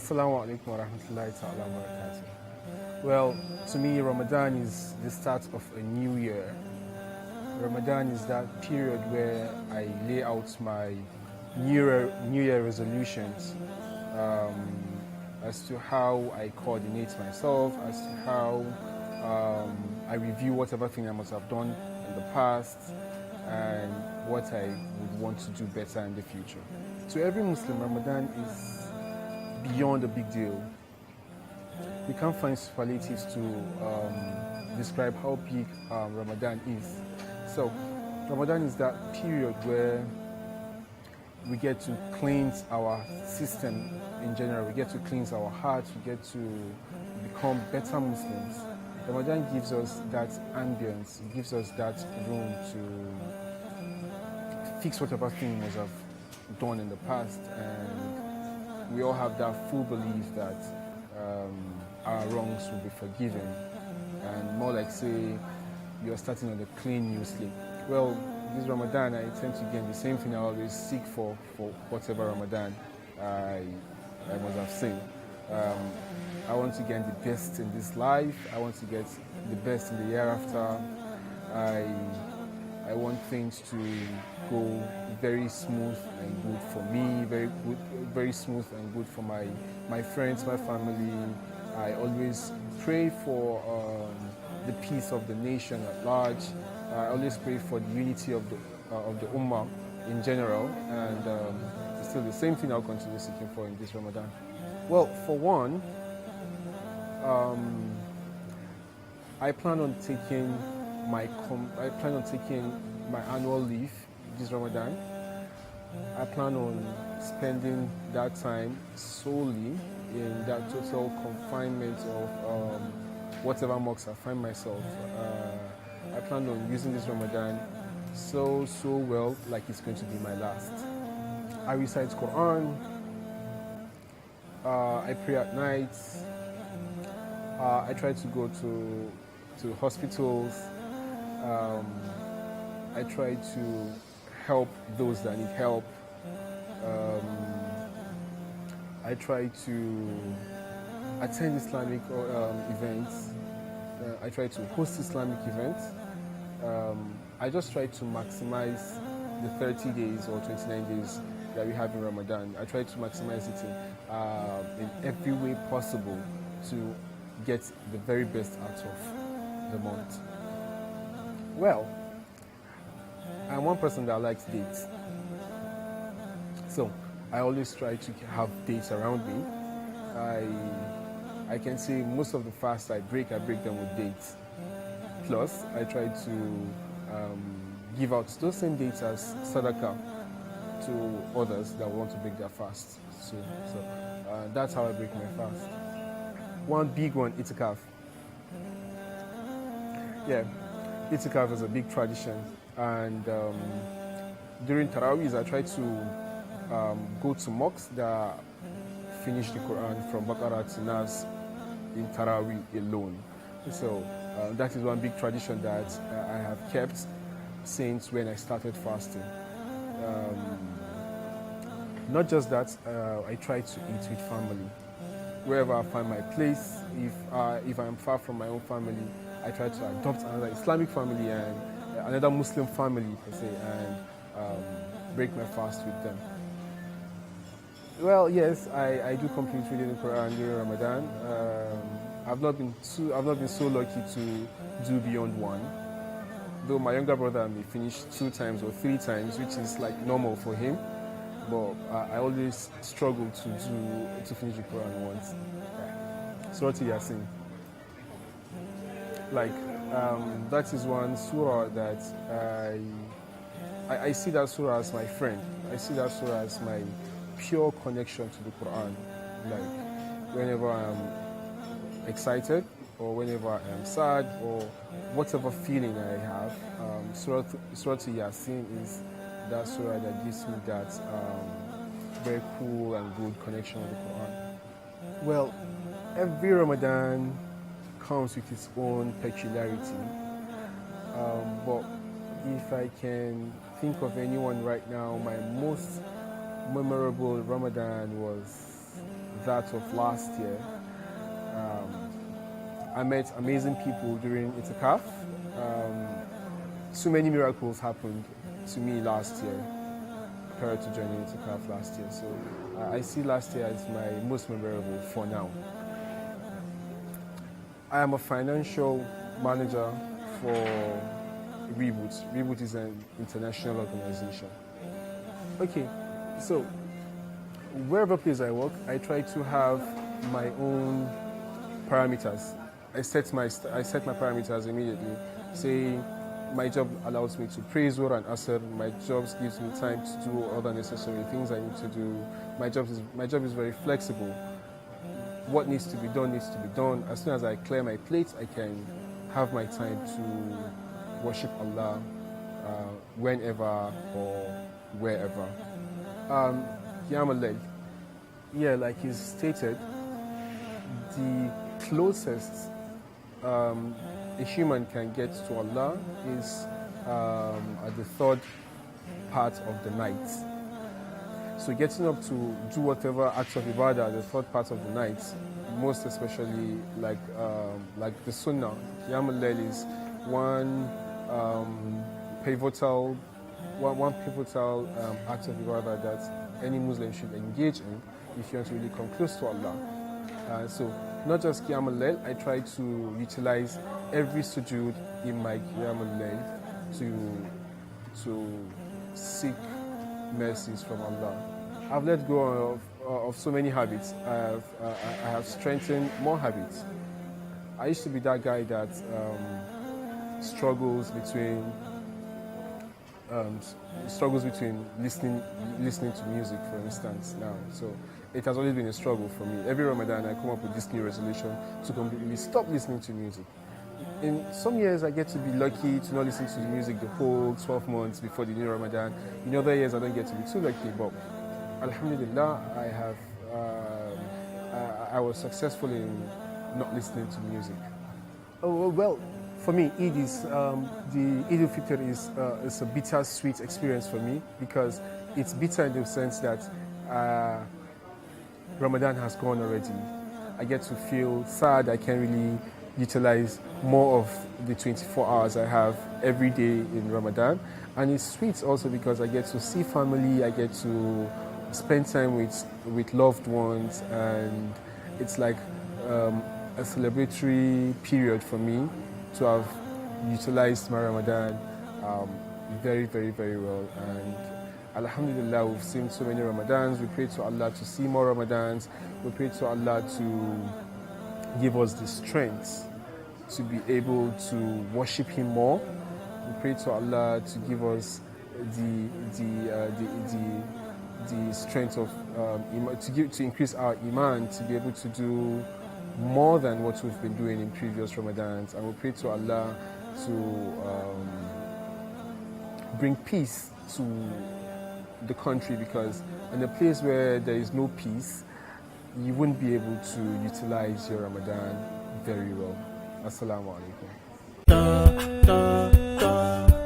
Assalamu alaikum wa rahmatullahi ta'ala wa barakatuh. Well, to me, Ramadan is the start of a new year. Ramadan is that period where I lay out my New Year resolutions as to how I coordinate myself, as to how I review whatever thing I must have done in the past, and what I would want to do better in the future. To every Muslim, Ramadan is beyond a big deal. We can't find superlatives to describe how big Ramadan is. So, Ramadan is that period where we get to cleanse our system in general, we get to cleanse our hearts, we get to become better Muslims. Ramadan gives us that ambience, it gives us that room to fix whatever thing we must have done in the past, and we all have that full belief that our wrongs will be forgiven, and more like say you're starting on a clean new slate. Well, this Ramadan I tend to gain the same thing I always seek for whatever Ramadan I must have seen. I want to get the best in this life. I want to get the best in the year after. I want things to go very smooth and good for me, very smooth and good for my friends, my family. I always pray for the peace of the nation at large. I always pray for the unity of the Ummah in general, and it's still the same thing I'll continue seeking for in this Ramadan. Well, for one, I plan on taking my annual leave this Ramadan. I plan on spending that time solely in that total confinement of whatever mosque I find myself. I plan on using this Ramadan so well, like it's going to be my last. I recite Quran. I pray at night. I try to go to hospitals. I try to help those that need help. I try to attend Islamic events. I try to host Islamic events. I just try to maximize the 30 days or 29 days that we have in Ramadan. I try to maximize it in every way possible to get the very best out of the month. Well, I'm one person that likes dates. So I always try to have dates around me. I can say most of the fasts I break them with dates. Plus, I try to give out those same dates as sadaqah to others that want to break their fast. So that's how I break my fast. One big one, itikaf. Yeah, itikaf is a big tradition, and during Taraweeh I try to go to mosques that finish the Quran from Baqarah to Nas in Taraweeh alone. So that is one big tradition that I have kept since when I started fasting. Not just that, I try to eat with family. Wherever I find my place, if I'm far from my own family, I try to adopt another Islamic family and another Muslim family per se, and break my fast with them. Well, yes, I do complete reading the Quran during Ramadan. I've not been so lucky to do beyond one. Though my younger brother may finish 2 times or 3 times, which is like normal for him. But I always struggle to finish the Quran once. Surah Yasin. Like that is one surah that I see that surah as my friend. I see that surah as my pure connection to the Quran. Like whenever I'm excited or whenever I'm sad or whatever feeling I have, Surah Yasin is that surah that gives me that very cool and good connection with the Quran. Well, every Ramadan comes with its own peculiarity, but if I can think of anyone right now, my most memorable Ramadan was that of last year. I met amazing people during itikaf. So many miracles happened to me last year prior to joining itikaf last year. So I see last year as my most memorable for now. I am a financial manager for Reboot. Reboot is an international organization. Okay, so wherever place I work, I try to have my own parameters. I set my parameters immediately. Say my job allows me to pray Zuhr and Asr. My job gives me time to do other necessary things I need to do. My job is very flexible. What needs to be done needs to be done. As soon as I clear my plate, I can have my time to worship Allah whenever or wherever. Qiyam al-Layl. Yeah, like he's stated, the closest a human can get to Allah is at the third part of the night. So getting up to do whatever acts of ibadah at the third part of the night, most especially like the sunnah. Qiyam al-Layl is one pivotal act of ibadah that any Muslim should engage in if you want to really come close to Allah. So not just Qiyam al-Layl, I try to utilize every sujood in my Qiyam al-Layl to seek mercies from Allah. I've let go of so many habits. I have strengthened more habits. I used to be that guy that struggles between listening to music, for instance, now. So it has always been a struggle for me. Every Ramadan I come up with this new resolution to completely stop listening to music. In some years I get to be lucky to not listen to the music the whole 12 months before the new Ramadan. In other years I don't get to be too lucky, but Alhamdulillah, I was successful in not listening to music. Oh, well, for me, Eid is the Eid al-Fitr is a bittersweet experience for me, because it's bitter in the sense that Ramadan has gone already. I get to feel sad. I can't really utilize more of the 24 hours I have every day in Ramadan, and it's sweet also because I get to see family. I get to spend time with loved ones, and it's like a celebratory period for me to have utilized my Ramadan very, very, very well. And Alhamdulillah, we've seen so many Ramadans. We pray to Allah to see more Ramadans. We pray to Allah to give us the strength to be able to worship Him more. We pray to Allah to give us the strength of to increase our iman, to be able to do more than what we've been doing in previous Ramadans. And we pray to Allah to bring peace to the country, because in a place where there is no peace, you wouldn't be able to utilize your Ramadan very well. Assalamu alaikum.